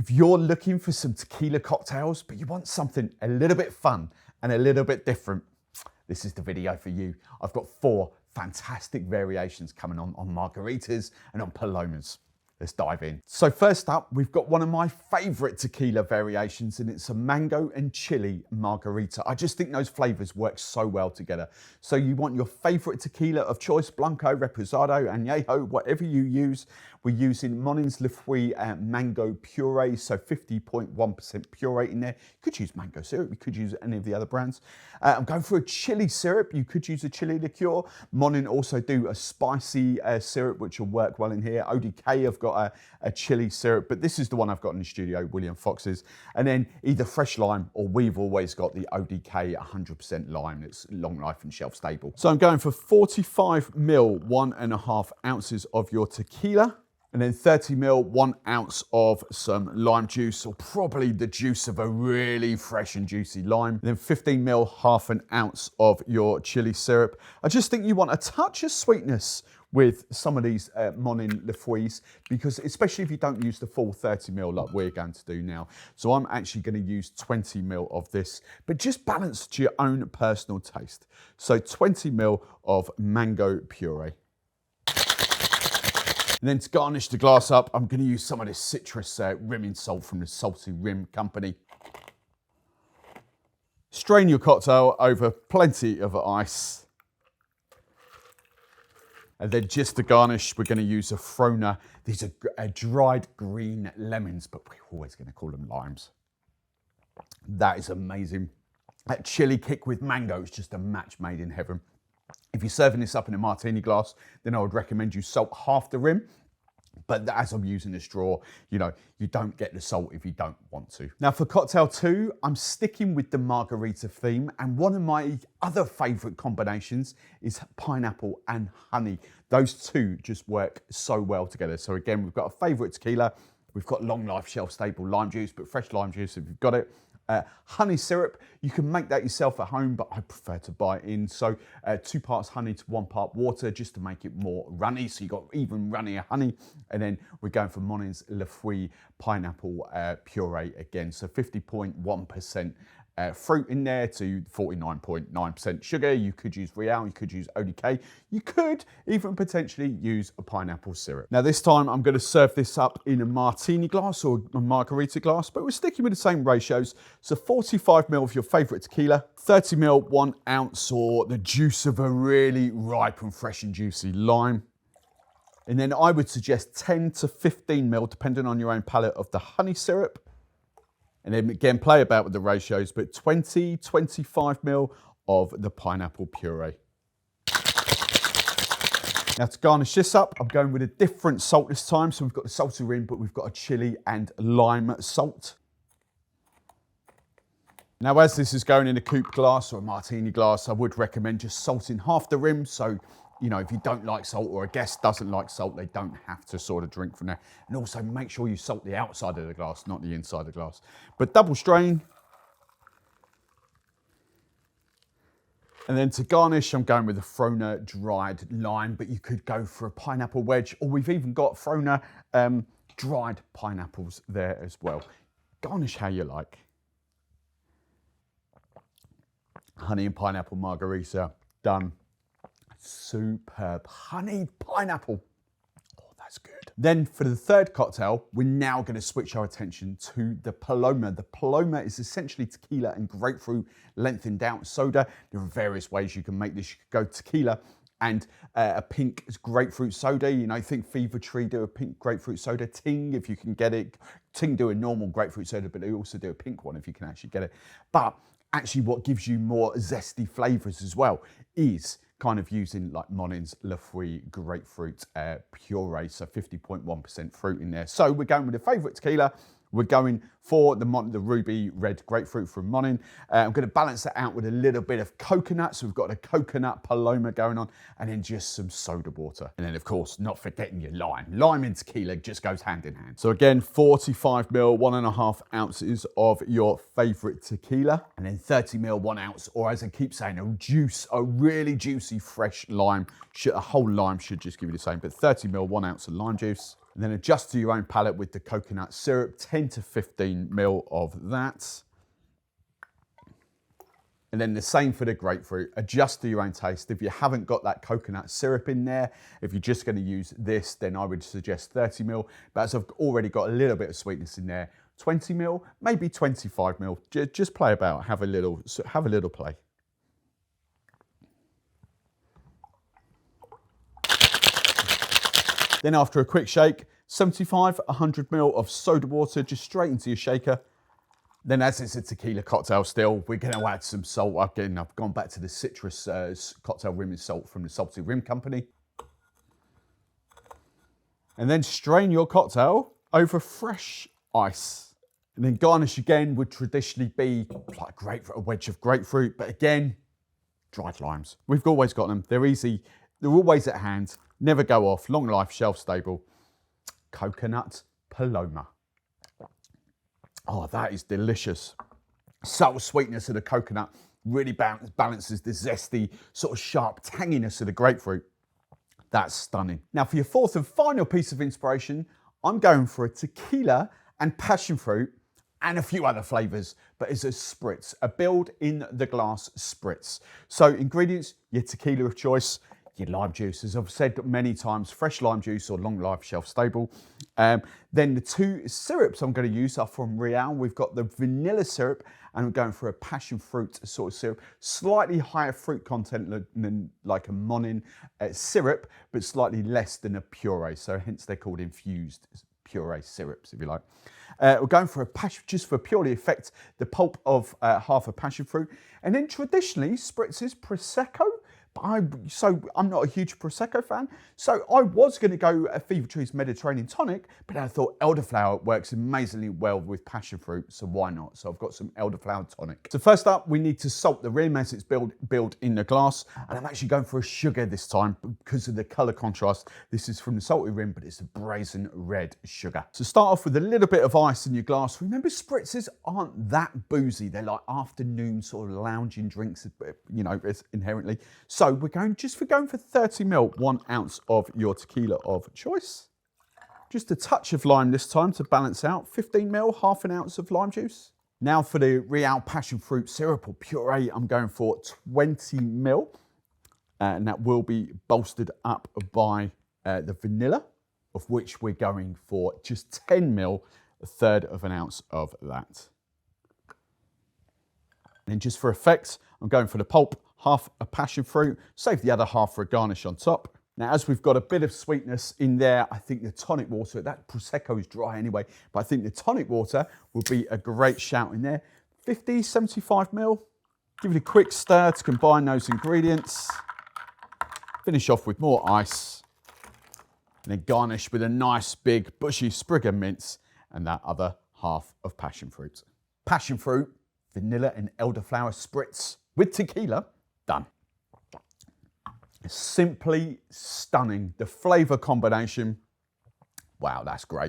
If you're looking for some tequila cocktails, but you want something a little bit fun and a little bit different, this is the video for you. I've got 4 fantastic variations coming on Margaritas and on Palomas. Let's dive in. So first up, we've got one of my favorite tequila variations, and it's a mango and chili margarita. I just think those flavors work so well together. So you want your favorite tequila of choice, Blanco, Reposado, Añejo, whatever you use. We're using Monin's Le Fruit mango puree, so 50.1% puree in there. You could use mango syrup, you could use any of the other brands. I'm going for a chili syrup. You could use a chili liqueur. Monin also do a spicy syrup, which will work well in here. ODK have got a chili syrup, but this is the one I've got in the studio, William Fox's. And then either fresh lime, or we've always got the ODK 100% lime. It's long life and shelf stable. So I'm going for 45 ml, 1.5 ounces of your tequila. And then 30 ml, 1 ounce of some lime juice, or probably the juice of a really fresh and juicy lime. And then 15 ml, half an ounce of your chili syrup. I just think you want a touch of sweetness with some of these Monin Le Fruits, because especially if you don't use the full 30 ml like we're going to do now. So I'm actually going to use 20 ml of this, but just balance to your own personal taste. So 20 ml of mango puree. And then to garnish the glass up, I'm going to use some of this citrus rimming salt from the Salty Rim company. Strain your cocktail over plenty of ice. And then just to garnish, we're going to use a Frona. These are dried green lemons, but we're always going to call them limes. That is amazing. That chili kick with mango is just a match made in heaven. If you're serving this up in a martini glass, then I would recommend you salt half the rim. But as I'm using a straw, you don't get the salt if you don't want to. Now for cocktail 2, I'm sticking with the margarita theme. And one of my other favorite combinations is pineapple and honey. Those two just work so well together. So again, we've got a favorite tequila. We've got long life shelf stable lime juice, but fresh lime juice if you've got it. Honey syrup, you can make that yourself at home, but I prefer to buy it in. So 2 parts honey to 1 part water, just to make it more runny. So you've got even runnier honey. And then we're going for Monin's Le Fruit pineapple puree again. So 50.1% fruit in there to 49.9% sugar. You could use Real, you could use ODK. You could even potentially use a pineapple syrup. Now this time I'm going to serve this up in a martini glass or a margarita glass, but we're sticking with the same ratios. So 45 ml of your favorite tequila, 30 ml, 1 ounce or the juice of a really ripe and fresh and juicy lime. And then I would suggest 10 to 15 ml, depending on your own palate, of the honey syrup. And then again, play about with the ratios, but 20, 25 ml of the pineapple puree. Now to garnish this up, I'm going with a different salt this time. So we've got the Salty Rim, but we've got a chili and lime salt. Now as this is going in a coupe glass or a martini glass, I would recommend just salting half the rim. So if you don't like salt, or a guest doesn't like salt, they don't have to sort of drink from there. And also make sure you salt the outside of the glass, not the inside of the glass. But double strain. And then to garnish, I'm going with a Frona dried lime, but you could go for a pineapple wedge, or we've even got Frona dried pineapples there as well. Garnish how you like. Honey and pineapple margarita, done. Superb. Honey pineapple. Oh, that's good. Then for the third cocktail, we're now going to switch our attention to the Paloma. The Paloma is essentially tequila and grapefruit lengthened out soda. There are various ways you can make this. You could go tequila and a pink grapefruit soda. Think Fever Tree do a pink grapefruit soda. Ting, if you can get it. Ting do a normal grapefruit soda, but they also do a pink one if you can actually get it. But actually what gives you more zesty flavors as well is kind of using like Monin's Le Fruit grapefruit puree, so 50.1% fruit in there. So we're going with a favorite tequila. We're going for the ruby red grapefruit from Monin. I'm going to balance that out with a little bit of coconut. So we've got a coconut Paloma going on, and then just some soda water. And then of course, not forgetting your lime. Lime and tequila just goes hand in hand. So again, 45 ml, 1.5 ounces of your favorite tequila, and then 30 ml, 1 ounce, or as I keep saying, a really juicy fresh lime. A whole lime should just give you the same, but 30 ml, 1 ounce of lime juice. And then adjust to your own palate with the coconut syrup, 10 to 15 ml of that. And then the same for the grapefruit, adjust to your own taste. If you haven't got that coconut syrup in there, if you're just gonna use this, then I would suggest 30 ml. But as I've already got a little bit of sweetness in there, 20 ml, maybe 25 ml. Just play about, have a little play. Then after a quick shake, 75, 100 ml of soda water, just straight into your shaker. Then as it's a tequila cocktail still, we're gonna add some salt. Again, I've gone back to the citrus cocktail rim and salt from the Salty Rim Company. And then strain your cocktail over fresh ice. And then garnish again would traditionally be like a wedge of grapefruit, but again, dried limes. We've always got them, they're easy, they're always at hand, never go off, long life, shelf stable. Coconut Paloma. Oh, that is delicious. Subtle sweetness of the coconut really balances the zesty, sort of sharp tanginess of the grapefruit. That's stunning. Now for your fourth and final piece of inspiration, I'm going for a tequila and passion fruit and a few other flavors, but it's a spritz, a build in the glass spritz. So ingredients, your tequila of choice, your lime juice, as I've said many times, fresh lime juice or long life shelf stable. Then the two syrups I'm going to use are from Real. We've got the vanilla syrup and I'm going for a passion fruit sort of syrup, slightly higher fruit content than like a Monin syrup, but slightly less than a puree. So hence they're called infused puree syrups, if you like. We're going for a passion, just for purely effect, the pulp of half a passion fruit. And then traditionally, spritzes Prosecco. So I'm not a huge Prosecco fan. So I was going to go a Fever Tree's Mediterranean tonic, but I thought elderflower works amazingly well with passion fruit, so why not? So I've got some elderflower tonic. So first up, we need to salt the rim as it's built in the glass. And I'm actually going for a sugar this time because of the color contrast. This is from the salty rim, but it's a brazen red sugar. So start off with a little bit of ice in your glass. Remember, spritzes aren't that boozy. They're like afternoon sort of lounging drinks, you know, inherently. So we're going for 30 ml, 1 ounce of your tequila of choice. Just a touch of lime this time to balance out. 15 ml, half an ounce of lime juice. Now for the Real passion fruit syrup or puree, I'm going for 20 ml. And that will be bolstered up by the vanilla, of which we're going for just 10 ml, a third of an ounce of that. And then just for effect, I'm going for the pulp, half a passion fruit, save the other half for a garnish on top. Now, as we've got a bit of sweetness in there, I think the tonic water, that Prosecco is dry anyway, but I think the tonic water will be a great shout in there. 50, 75 ml. Give it a quick stir to combine those ingredients. Finish off with more ice. And then garnish with a nice big bushy sprig of mince and that other half of passion fruit. Passion fruit, vanilla and elderflower spritz with tequila. Done. Simply stunning. The flavor combination, wow, that's great.